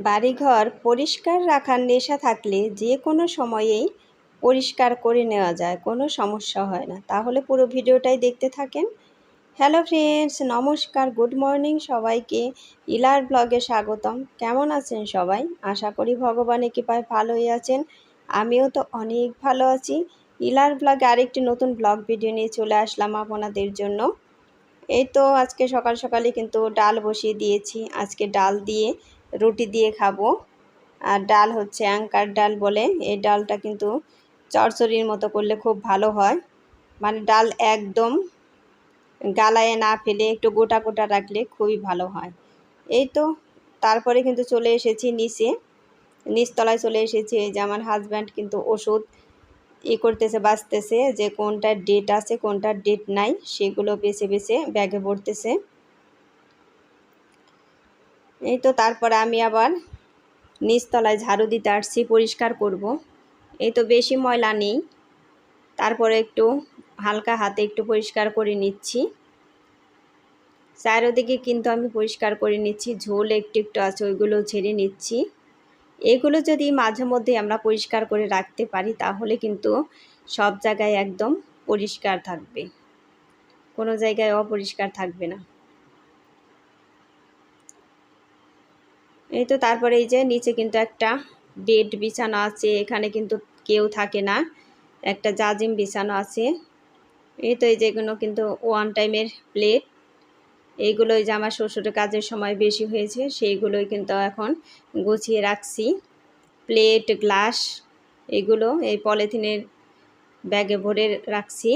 বাড়িঘর পরিষ্কার রাখার নেশা থাকলে যে কোনো সময়েই পরিষ্কার করে নেওয়া যায়, কোনো সমস্যা হয় না। তাহলে পুরো ভিডিওটাই দেখতে থাকেন। হ্যালো ফ্রেন্ডস, নমস্কার, গুড মর্নিং সবাইকে। ইলার ব্লগে স্বাগতম। কেমন আছেন সবাই? আশা করি ভগবানের কৃপায় ভালোই আছেন। আমিও তো অনেক ভালো আছি। ইলার ব্লগে আরেকটি নতুন ব্লগ ভিডিও নিয়ে চলে আসলাম আপনাদের জন্য। এই তো আজকে সকাল সকালে কিন্তু ডাল বসিয়ে দিয়েছি। আজকে ডাল দিয়ে রুটি দিয়ে খাবো। আর ডাল হচ্ছে অ্যাঙ্কার ডাল বলে, এই ডালটা কিন্তু চচ্চড়ির মতো করলে খুব ভালো হয়। মানে ডাল একদম গালায় না ফেলে একটু গোটা গোটা রাখলে খুবই ভালো হয়। এই তো তারপরে কিন্তু চলে এসেছি নিচতলায় চলে এসেছি। এই যে আমার হাজব্যান্ড কিন্তু ওষুধ করতেছে, বাঁচতেছে যে কোনটার ডেট আছে কোনটার ডেট নাই সেগুলো বেছে বেছে ব্যাগে ভরতেছে। এই তো তারপরে আমি আবার নিচতলায় ঝাড়ু দিতে আসছি, পরিষ্কার করব। এই তো বেশি ময়লা নেই, তারপরে একটু হালকা হাতে একটু পরিষ্কার করে নিচ্ছি। চারিদিকে কিন্তু আমি পরিষ্কার করে নিচ্ছি, ঝোল একটু একটু আছে ওইগুলো ঝেড়ে নিচ্ছি। এগুলো যদি মাঝে মধ্যে আমরা পরিষ্কার করে রাখতে পারি তাহলে কিন্তু সব জায়গায় একদম পরিষ্কার থাকবে, কোনো জায়গায় অপরিষ্কার থাকবে না। এই তো তারপরে এই যে নিচে কিন্তু একটা বেড বিছানো আছে, এখানে কিন্তু কেউ থাকে না, একটা জাজিম বিছানো আছে। এই তো এই যেগুলো কিন্তু ওয়ান টাইমের প্লেট, এইগুলোই যে আমার শ্বশুরের কাজের সময় বেশি হয়েছে সেইগুলোই কিন্তু এখন গুছিয়ে রাখছি। প্লেট গ্লাস এগুলো এই পলিথিনের ব্যাগে ভরে রাখছি।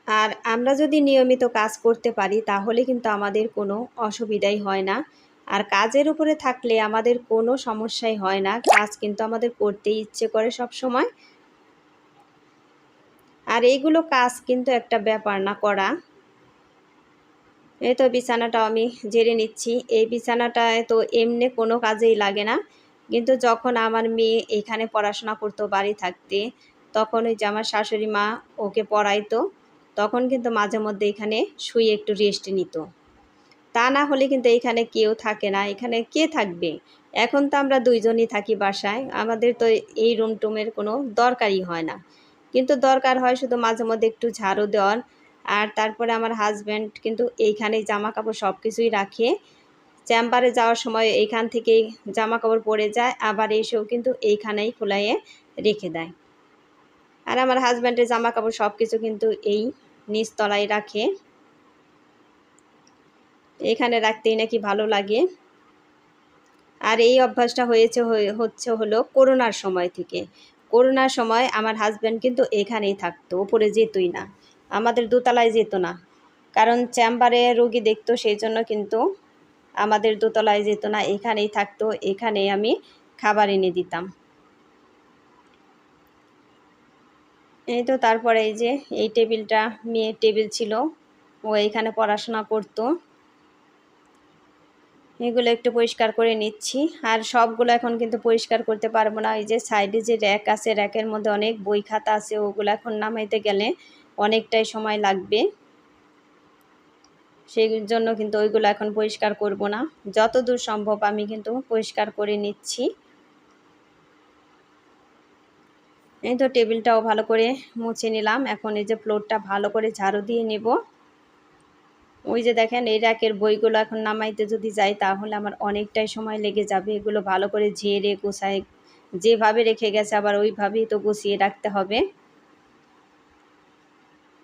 আর আমরা যদি নিয়মিত কাজ করতে পারি তাহলে কিন্তু আমাদের কোনো অসুবিধাই হয় না। আর কাজের উপরে থাকলে আমাদের কোনো সমস্যাই হয় না, কাজ কিন্তু আমাদের করতেই ইচ্ছে করে সব সময়। আর এইগুলো কাজ কিন্তু একটা ব্যাপার না করা। এই তো বিছানাটাও আমি ঝেড়ে নিচ্ছি। এই বিছানাটায় তো এমনি কোনো কাজেই লাগে না, কিন্তু যখন আমার মেয়ে এখানে পড়াশোনা করতো বাড়ি থাকতে, তখন ওই যে আমার শাশুড়ি মা ওকে পড়াইতো, তখন কিন্তু মাঝে মধ্যে এখানে শুয়ে একটু রেস্ট নিত। তা না হলে কিন্তু এখানে কেউ থাকে না, এখানে কে থাকবে? এখন তো আমরা দুইজনই থাকি বাসায়, আমাদের তো এই রুম টুমের কোনো দরকারই হয় না। কিন্তু দরকার হয় শুধু মাঝে মধ্যে একটু ঝাড়ু দেওয়ার। আর তারপরে আমার হাজব্যান্ড কিন্তু এইখানেই জামা কাপড় সব কিছুই রাখে। চেম্বারে যাওয়ার সময় এইখান থেকেই জামা কাপড় পরে যায়, আবার এসেও কিন্তু এইখানেই খোলাইয়ে রেখে দেয়। আর আমার হাজব্যান্ডের জামা কাপড় সব কিছু কিন্তু এই নিচতলায় রাখে, এখানে রাখতেই নাকি ভালো লাগে। আর এই অভ্যাসটা হলো করোনার সময় থেকে। করোনার সময় আমার হাজব্যান্ড কিন্তু এখানেই থাকতো, উপরে যেতই না, আমাদের দোতলায় যেত না, কারণ চেম্বারে রোগী দেখতো, সেই জন্য কিন্তু আমাদের দোতলায় যেত না, এখানেই থাকতো, এখানেই আমি খাবার এনে দিতাম। এই তো তারপরে এই যে এই টেবিলটা মেয়ের টেবিল ছিল, ও এখানে পড়াশোনা করতো। এগুলো একটু পরিষ্কার করে নিচ্ছি। আর সবগুলো এখন কিন্তু পরিষ্কার করতে পারবো না, এই যে সাইডে যে র্যাক আছে, র্যাকের মধ্যে অনেক বই খাতা আছে, ওগুলো এখন নামাইতে গেলে অনেকটাই সময় লাগবে, সেই জন্য কিন্তু ওইগুলো এখন পরিষ্কার করব না। যতদূর সম্ভব আমি কিন্তু পরিষ্কার করে নিচ্ছি। এই তো টেবিলটাও ভালো করে মুছে নিলাম, এখন এই যে ফ্লোরটা ভালো করে ঝাড়ু দিয়ে নেব। ওই যে দেখেন এই র্যাকের বইগুলো এখন নামাইতে যদি যাই তাহলে আমার অনেকটাই সময় লেগে যাবে, এগুলো ভালো করে ঝেড়ে গোছায় যেভাবে রেখে গেছে আবার ওইভাবেই তো গুছিয়ে রাখতে হবে।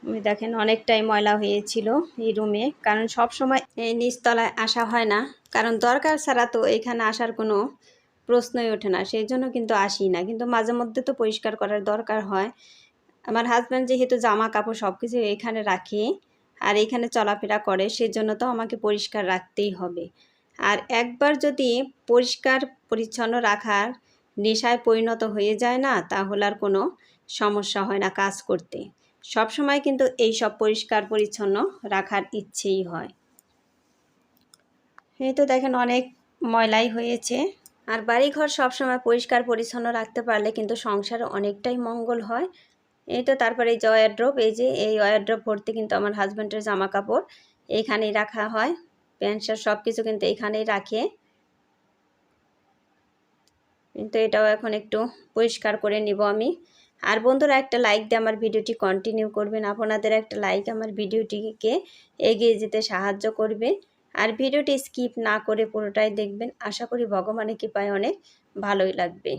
ওই দেখেন অনেকটাই ময়লা হয়েছিল এই রুমে, কারণ সব সময় এই নিচতলায় আসা হয় না, কারণ দরকার ছাড়া তো এখানে আসার কোনো প্রশ্নই ওঠে না, সেই জন্য কিন্তু আসি না, কিন্তু মাঝে মধ্যে তো পরিষ্কার করার দরকার হয়। আমার হাজব্যান্ড যেহেতু জামা কাপড় সব কিছু এখানে রাখে আর এখানে চলাফেরা করে, সেজন্য তো আমাকে পরিষ্কার রাখতেই হবে। আর একবার যদি পরিষ্কার পরিচ্ছন্ন রাখার নেশায় পরিণত হয়ে যায় না, তাহলে আর কোনো সমস্যা হয় না কাজ করতে। সব সময় কিন্তু এই সব পরিষ্কার পরিচ্ছন্ন রাখার ইচ্ছেই হয়। এই তো দেখেন অনেক ময়লাই হয়েছে। আর বাড়িঘর সবসময় পরিষ্কার পরিচ্ছন্ন রাখতে পারলে কিন্তু সংসারে অনেকটাই মঙ্গল হয়। এই তো তারপরে এই যে ওয়ারড্রপ, এই যে এই ওয়ারড্রপ ভর্তি কিন্তু আমার হাজব্যান্ডের জামা কাপড় এইখানেই রাখা হয়, প্যান্ট শার্ট সব কিছু কিন্তু এইখানেই রাখে। কিন্তু এটাও এখন একটু পরিষ্কার করে নিব আমি। আর বন্ধুরা একটা লাইক দিয়ে আমার ভিডিওটি কন্টিনিউ করবেন, আপনাদের একটা লাইক আমার ভিডিওটিকে এগিয়ে যেতে সাহায্য করবে। আর ভিডিওটি স্কিপ না করে পুরোটাই দেখবেন, আশা করি ভগবানের কৃপায় অনেক ভালোই লাগবে।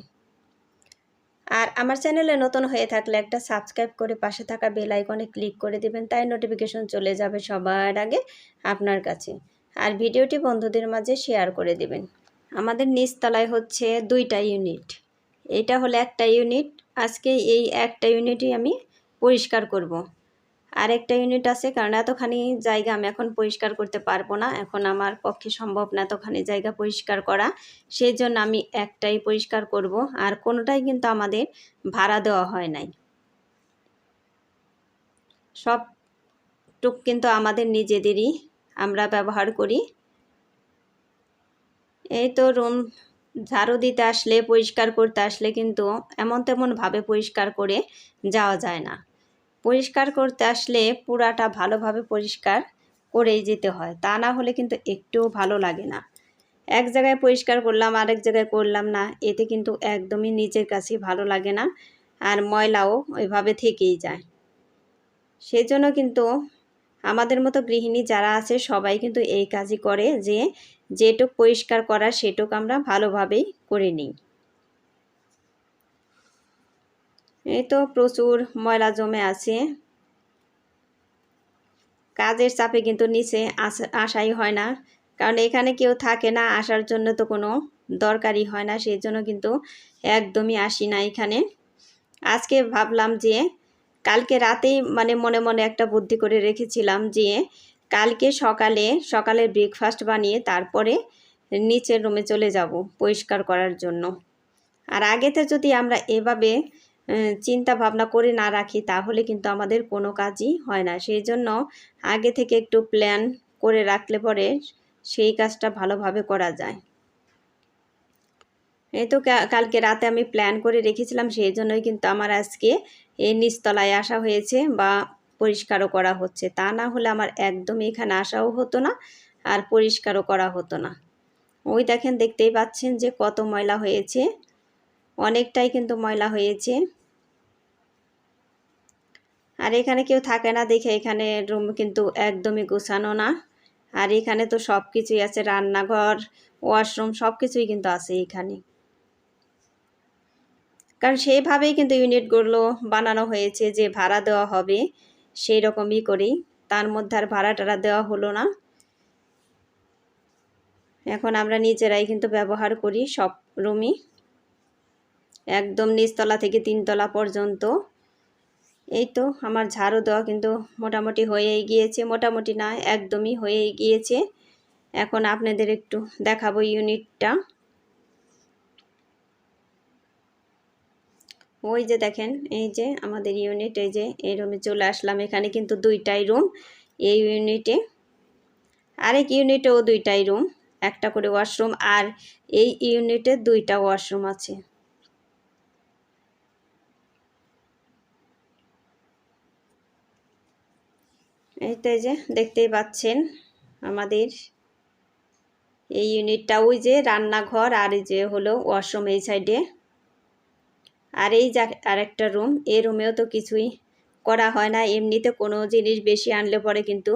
আর আমার চ্যানেলে নতুন হয়ে থাকলে একটা সাবস্ক্রাইব করে পাশে থাকা বেল আইকনে ক্লিক করে দিবেন, তাই নোটিফিকেশন চলে যাবে সবার আগে আপনার কাছে। আর ভিডিওটি বন্ধুদের মাঝে শেয়ার করে দিবেন। আমাদের নিচতলায় হচ্ছে 2টা ইউনিট, এটা হলো একটা ইউনিট। আজকে এই একটা ইউনিটই আমি পরিষ্কার করব। আর একটা ইউনিট আছে, কারণ এতখানি জায়গা আমি এখন পরিষ্কার করতে পারবো না, এখন আমার পক্ষে সম্ভব না এতখানি জায়গা পরিষ্কার করা। সেই জন্য আমি একটাই পরিষ্কার করব। আর কোনোটাই কিন্তু আমাদের ভাড়া দেওয়া হয় নাই, সবটুক কিন্তু আমাদের নিজেদেরই, আমরা ব্যবহার করি। এই তো রুম ঝাড়ু দিতে আসলে, পরিষ্কার করতে আসলে কিন্তু এমন তেমনভাবে পরিষ্কার করে যাওয়া যায় না। পরিষ্কার করতে আসলে পুরাটা ভালোভাবে পরিষ্কার করেই যেতে হয়, তা না হলে কিন্তু একটুও ভালো লাগে না। এক জায়গায় পরিষ্কার করলাম আরেক জায়গায় করলাম না, এতে কিন্তু একদমই নিজের কাছে ভালো লাগে না, আর ময়লাও ওইভাবে থেকেই যায়। সেই জন্য কিন্তু আমাদের মতো গৃহিণী যারা আছে সবাই কিন্তু এই কাজই করে, যে যেটুক পরিষ্কার করার সেটুক আমরা ভালোভাবেই করে নিই। এই তো প্রচুর ময়লা জমে আছে, কাজের চাপে কিন্তু নিচে আসাই হয় না, কারণ এখানে কেউ থাকে না, আসার জন্য তো কোনো দরকারই হয় না, সেই জন্য কিন্তু একদমই আসি না এখানে। আজকে ভাবলাম যে কালকে রাতেই মানে মনে মনে একটা বুদ্ধি করে রেখেছিলাম যে কালকে সকালে ব্রেকফাস্ট বানিয়ে তারপরে নিচের রুমে চলে যাব পরিষ্কার করার জন্য। আর আগেতে যদি আমরা এভাবে চিন্তা ভাবনা করে না রাখি তাহলে কিন্তু আমাদের কোনো কাজই হয় না। সেই জন্য আগে থেকে একটু প্ল্যান করে রাখলে পরে সেই কাজটা ভালোভাবে করা যায়। এই তো কালকে রাতে আমি প্ল্যান করে রেখেছিলাম, সেই জন্যই কিন্তু আমার আজকে এই নিচতলায় আসা হয়েছে বা পরিষ্কারও করা হচ্ছে, তা না হলে আমার একদমই এখানে আসাও হতো না আর পরিষ্কারও করা হতো না। ওই দেখেন, দেখতেই পাচ্ছেন যে কত ময়লা হয়েছে, অনেকটাই কিন্তু ময়লা হয়েছে। আর এখানে কেউ থাকে না দেখে এখানে রুম কিন্তু একদমই গোছানো না। আর এখানে তো সব কিছুই আছে, রান্নাঘর, ওয়াশরুম সব কিছুই কিন্তু আছে এখানে, কারণ সেইভাবেই কিন্তু ইউনিটগুলো বানানো হয়েছে যে ভাড়া দেওয়া হবে সেই রকমই করেই, তার মধ্যে আর ভাড়া টাড়া দেওয়া হলো না। এখন আমরা নিজেরাই কিন্তু ব্যবহার করি সব রুমই, একদম নিচতলা থেকে 3তলা পর্যন্ত। এই তো আমার ঝাড়ু দেওয়া কিন্তু মোটামুটি হয়েই গিয়েছে, মোটামুটি না একদমই হয়েই গিয়েছে। এখন আপনাদের একটু দেখাবো ইউনিটটা। ওই যে দেখেন, এই যে আমাদের ইউনিট, এই যে এই রুমে চলে আসলাম। এখানে কিন্তু 2টাই রুম এই ইউনিটে, আরেক ইউনিটেও 2টাই রুম, একটা করে ওয়াশরুম, আর এই ইউনিটে 2টা ওয়াশরুম আছে। এই তো এই যে দেখতেই পাচ্ছেন আমাদের এই ইউনিটটা, ওই যে রান্নাঘর আর এই যে হলো ওয়াশরুম এই সাইডে। আর এই যে আরেকটা রুম, এই রুমেও তো কিছুই করা হয় না, এমনিতে কোনো জিনিস বেশি আনলে পরে কিন্তু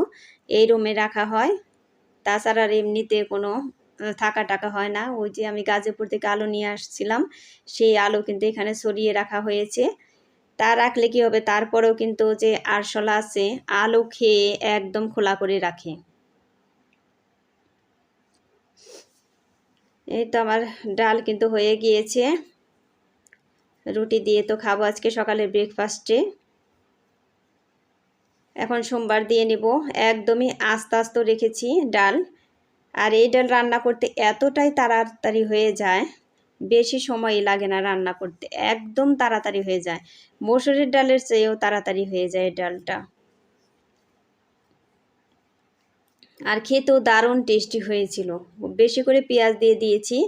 এই রুমে রাখা হয়, তাছাড়া আর এমনিতে কোনো থাকা টাকা হয় না। ওই যে আমি গাজীপুর থেকে আলু নিয়ে আসছিলাম, সেই আলু কিন্তু এখানে সরিয়ে রাখা হয়েছে। তা রাখলে কি হবে, তারপরেও কিন্তু যে আরশোলা আছে আলু খেয়ে একদম খোলা করে রাখে। এই তো আমার ডাল কিন্তু হয়ে গিয়েছে, রুটি দিয়ে তো খাবো আজকে সকালের ব্রেকফাস্টে। এখন সোমবার দিয়ে নিব, একদমই আস্তে আস্তে রেখেছি ডাল। আর এই ডাল রান্না করতে এতটাই তাড়াতাড়ি হয়ে যায়, বেশি সময় লাগে না রান্না করতে, একদম তাড়াতাড়ি হয়ে যায়, মসুরের ডালের চেয়েও তাড়াতাড়ি হয়ে যায় এই ডালটা। আর খেতেও দারুণ টেস্টি হয়েছিল, বেশি করে পেঁয়াজ দিয়ে দিয়েছি,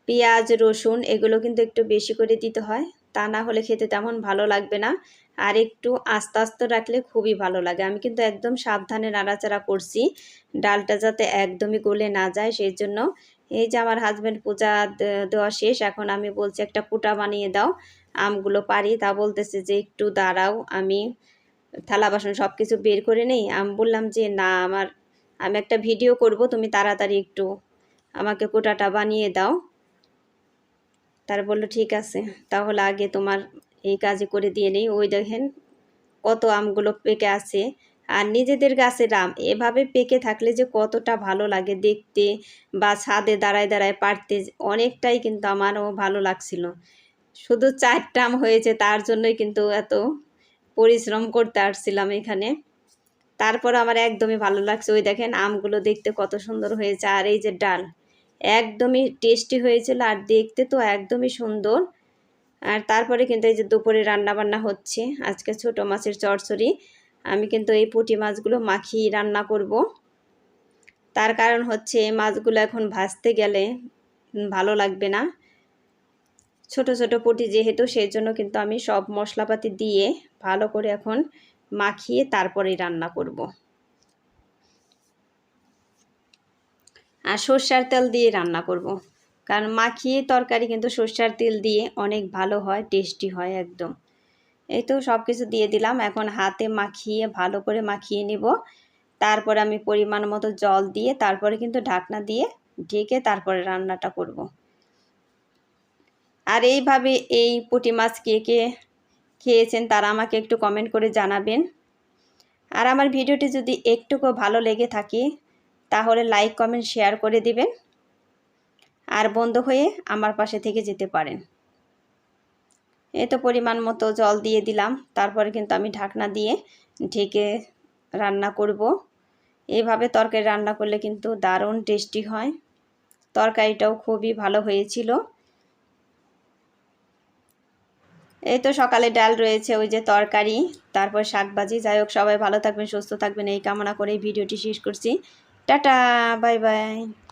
পেঁয়াজ রসুন এগুলো কিন্তু একটু বেশি করে দিতে হয়, তা না হলে খেতে তেমন ভালো লাগবে না। আর একটু আস্তে আস্তে রাখলে খুবই ভালো লাগে। আমি কিন্তু একদম সাবধানে নাড়াচাড়া করছি, ডালটা যাতে একদমই গলে না যায় সেই জন্য। এই যে আমার হাজব্যান্ড পূজা দেওয়া শেষ, এখন আমি বলছি একটা কুটা বানিয়ে দাও, আমগুলো পারি। তা বলতেছে যে একটু দাঁড়াও, আমি থালা বাসন সব কিছু বের করে নেই। আমি বললাম যে না, আমি একটা ভিডিও করব, তুমি তাড়াতাড়ি একটু আমাকে কোটাটা বানিয়ে দাও। তার বলল ঠিক আছে, তাহলে আগে তোমার এই কাজই করে দিয়ে নেই। ওই দেখেন কত আমগুলো পেকে আছে, আর নিজেদের গাছের আম এভাবে পেকে থাকলে যে কতটা ভালো লাগে দেখতে, বা ছাদে দাঁড়ায় দাঁড়ায় পাড়তে অনেকটাই কিন্তু আমারও ভালো লাগছিল। শুধু 4টা আম হয়েছে, তার জন্যই কিন্তু এত পরিশ্রম করতে আসছিলাম এখানে। তারপর আমার একদমই ভালো লাগছে। ওই দেখেন আমগুলো দেখতে কত সুন্দর হয়েছে, আর এই যে ডাল একদমই টেস্টি হয়েছিল, আর দেখতে তো একদমই সুন্দর। আর তারপরে কিন্তু এই যে দুপুরে রান্নাবান্না হচ্ছে, আজকে ছোট মাছের চচ্চড়ি। আমি কিন্তু এই পুঁটি মাছগুলো মাখিয়ে রান্না করব। তার কারণ হচ্ছে মাছগুলো এখন ভাজতে গেলে ভালো লাগবে না, ছোট ছোট পুঁটি যেহেতু, সেই জন্য কিন্তু আমি সব মশলাপাতি দিয়ে ভালো করে এখন মাখিয়ে তারপরেই রান্না করব। আর সর্ষের তেল দিয়ে রান্না করব, কারণ মাখিয়ে তরকারি কিন্তু সর্ষের তেল দিয়ে অনেক ভালো হয়, টেস্টি হয় একদম। এই তো সব কিছু দিয়ে দিলাম, এখন হাতে মাখিয়ে ভালো করে মাখিয়ে নিব। তারপর আমি পরিমাণ মতো জল দিয়ে তারপরে কিন্তু ঢাকনা দিয়ে ঢেকে তারপরে রান্নাটা করব। আর এইভাবে এই পুঁটি মাছ কে কে খেয়েছেন তারা আমাকে একটু কমেন্ট করে জানাবেন। আর আমার ভিডিওটি যদি একটুকু ভালো লেগে থাকে তাহলে লাইক কমেন্ট শেয়ার করে দিবেন, আর বন্ধু হয়ে আমার পাশে থেকে যেতে পারেন। এই তো পরিমাণ মতো জল দিয়ে দিলাম, তারপরে কিন্তু আমি ঢাকনা দিয়ে ঢেকে রান্না করব। এইভাবে তরকারি রান্না করলে কিন্তু দারুণ টেস্টি হয়, তরকারিটাও খুবই ভালো হয়েছিল। এই তো সকালে ডাল রয়েছে, ওই যে তরকারি, তারপর শাকভাজি। যাই হোক, সবাই ভালো থাকবেন, সুস্থ থাকবেন এই কামনা করে ভিডিওটি শেষ করছি। Tata, bye bye.